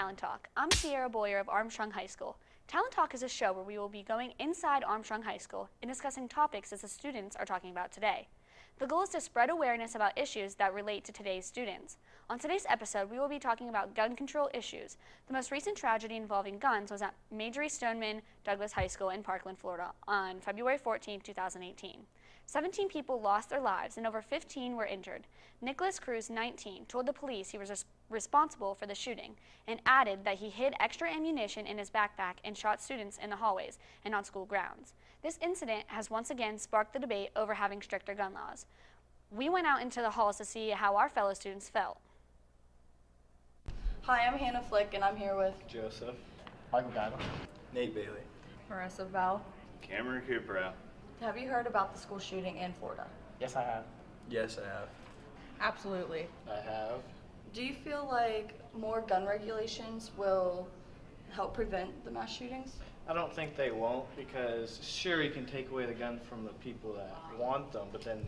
Talon Talk. I'm Sierra Boyer of Armstrong High School. Talon Talk is a show where we will be going inside Armstrong High School and discussing topics as the students are talking about today. The goal is to spread awareness about issues that relate to today's students. On today's episode, we will be talking about gun control issues. The most recent tragedy involving guns was at Marjory Stoneman Douglas High School in Parkland, Florida on February 14, 2018. 17 people lost their lives and over 15 were injured. Nicholas Cruz, 19, told the police he was responsible for the shooting and added that he hid extra ammunition in his backpack and shot students in the hallways and on school grounds. This incident has once again sparked the debate over having stricter gun laws. We went out into the halls to see how our fellow students felt. Hi, I'm Hannah Flick, and I'm here with Joseph. Michael Guyton. Nate Bailey. Marissa Bell. Cameron Cooper. Have you heard about the school shooting in Florida? Yes, I have. Yes, I have. Absolutely. I have. Do you feel like more gun regulations will help prevent the mass shootings? I don't think they won't, because sure, you can take away the gun from the people that want them, but then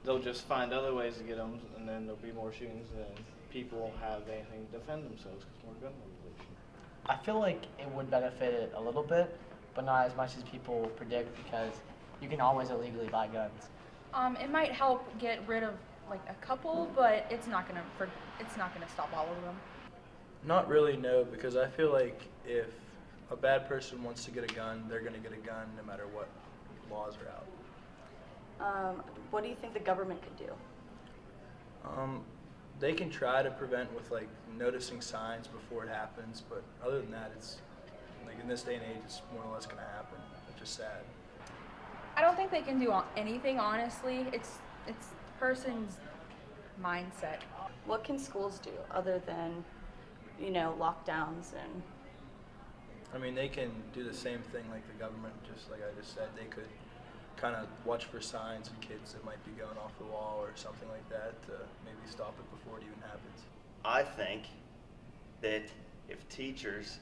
they'll just find other ways to get them, and then there'll be more shootings, and then people won't have anything to defend themselves because more gun regulation. I feel like it would benefit it a little bit, but not as much as people predict, because you can always illegally buy guns. It might help get rid of like a couple, but it's not gonna stop all of them. Not really, no, because I feel like if a bad person wants to get a gun, they're gonna get a gun no matter what laws are out. What do you think the government could do? They can try to prevent with like noticing signs before it happens, but other than that, it's like in this day and age, it's more or less gonna happen, which is sad. I don't think they can do anything, honestly. It's the person's mindset. What can schools do other than, lockdowns and? I mean, they can do the same thing like the government, just like I just said. They could kind of watch for signs and kids that might be going off the wall or something like that to maybe stop it before it even happens. I think that if teachers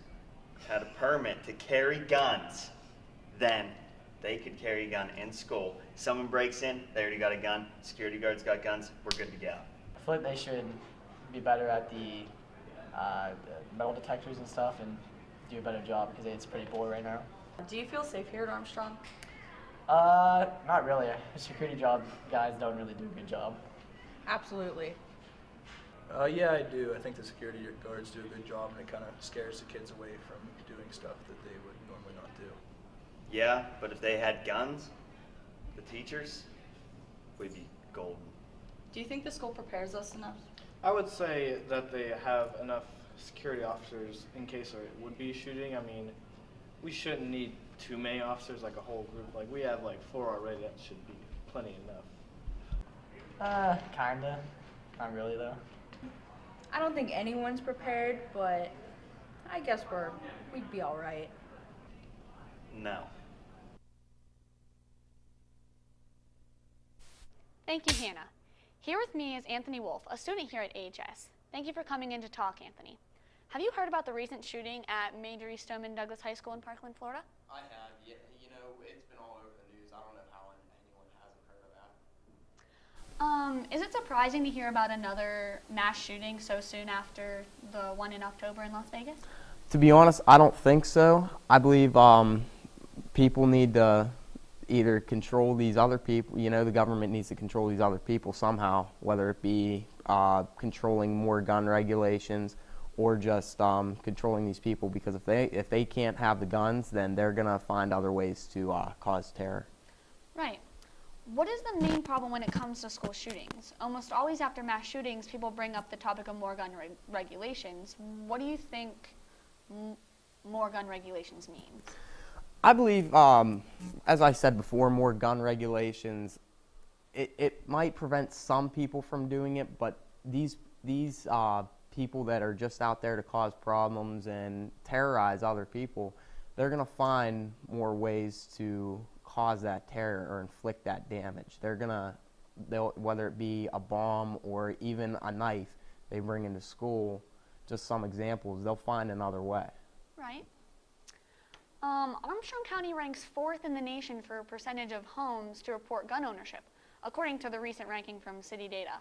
had a permit to carry guns, then they could carry a gun in school. Someone breaks in, they already got a gun, security guards got guns, we're good to go. I feel like they should be better at the metal detectors and stuff and do a better job, because it's pretty boring right now. Do you feel safe here at Armstrong? Not really. Security job guys don't really do a good job. Absolutely. Yeah, I do. I think the security guards do a good job, and it kind of scares the kids away from doing stuff that they would normally not do. Yeah, but if they had guns, the teachers, we'd be golden. Do you think the school prepares us enough? I would say that they have enough security officers in case there would be a shooting. I mean, we shouldn't need too many officers, like a whole group. Like, we have like 4 already, that should be plenty enough. Kinda. Not really, though. I don't think anyone's prepared, but I guess we'd be all right. No. Thank you, Hannah. Here with me is Anthony Wolf, a student here at AHS. Thank you for coming in to talk, Anthony. Have you heard about the recent shooting at Marjory Stoneman Douglas High School in Parkland, Florida? I have, yeah. It's been all over the news. I don't know how anyone hasn't heard of that. Is it surprising to hear about another mass shooting so soon after the one in October in Las Vegas? To be honest, I don't think so. I believe people need to either control these other people, the government needs to control these other people somehow, whether it be controlling more gun regulations or just controlling these people, because if they can't have the guns, then they're going to find other ways to cause terror. Right. What is the main problem when it comes to school shootings? Almost always after mass shootings, people bring up the topic of more gun regulations. What do you think more gun regulations means? I believe, as I said before, more gun regulations, it might prevent some people from doing it, but these people that are just out there to cause problems and terrorize other people, they're going to find more ways to cause that terror or inflict that damage. They'll, whether it be a bomb or even a knife they bring into school, just some examples, they'll find another way. Right. Armstrong County ranks 4th in the nation for a percentage of homes to report gun ownership, according to the recent ranking from City Data.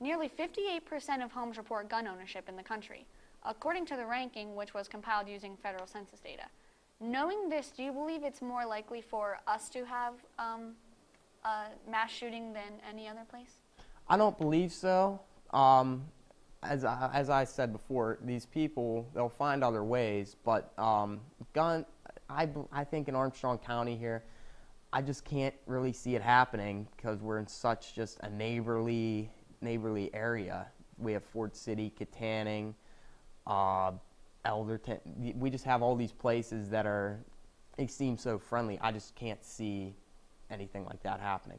Nearly 58% of homes report gun ownership in the country, according to the ranking, which was compiled using federal census data. Knowing this, do you believe it's more likely for us to have a mass shooting than any other place? I don't believe so. As I said before, these people, they'll find other ways, but I think in Armstrong County here, I just can't really see it happening because we're in such just a neighborly area. We have Ford City, Katanning, Elderton. We just have all these places that they seem so friendly. I just can't see anything like that happening.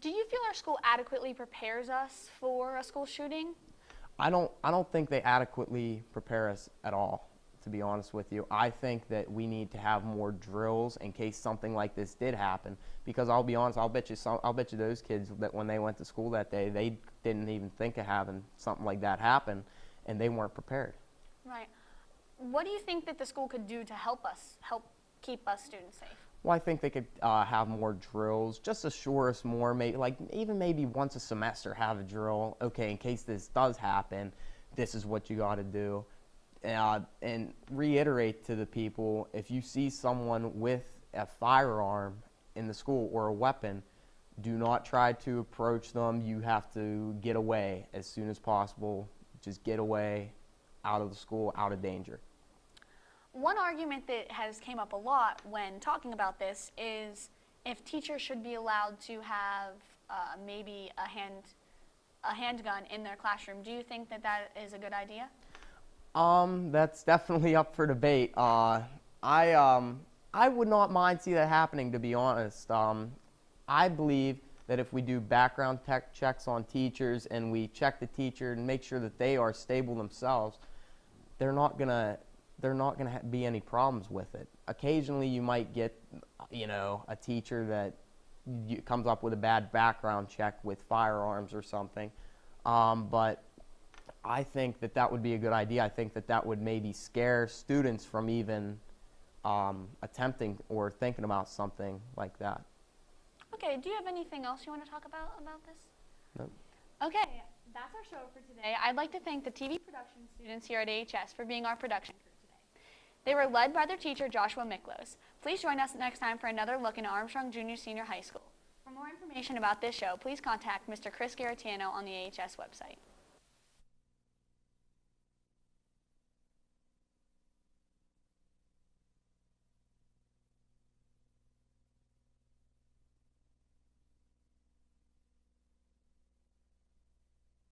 Do you feel our school adequately prepares us for a school shooting? I don't think they adequately prepare us at all, to be honest with you. I think that we need to have more drills in case something like this did happen. Because I'll be honest, I'll bet you those kids that when they went to school that day, they didn't even think of having something like that happen, and they weren't prepared. Right. What do you think that the school could do to help keep us students safe? Well, I think they could have more drills, just assure us more, maybe once a semester have a drill. Okay, in case this does happen, this is what you got to do. And reiterate to the people, if you see someone with a firearm in the school or a weapon, do not try to approach them. You have to get away as soon as possible. Just get away out of the school, out of danger. One argument that has came up a lot when talking about this is if teachers should be allowed to have maybe a handgun in their classroom. Do you think that that is a good idea? That's definitely up for debate. I would not mind see that happening, to be honest. I believe that if we do background checks on teachers and we check the teacher and make sure that they are stable themselves, they're not gonna be any problems with it. Occasionally, you might get, a teacher that comes up with a bad background check with firearms or something, but I think that would be a good idea. I think that would maybe scare students from even attempting or thinking about something like that. Okay, do you have anything else you want to talk about this? No. Okay, that's our show for today. I'd like to thank the TV production students here at AHS for being our production crew today. They were led by their teacher, Joshua Miklos. Please join us next time for another look into Armstrong Junior Senior High School. For more information about this show, please contact Mr. Chris Garatano on the AHS website.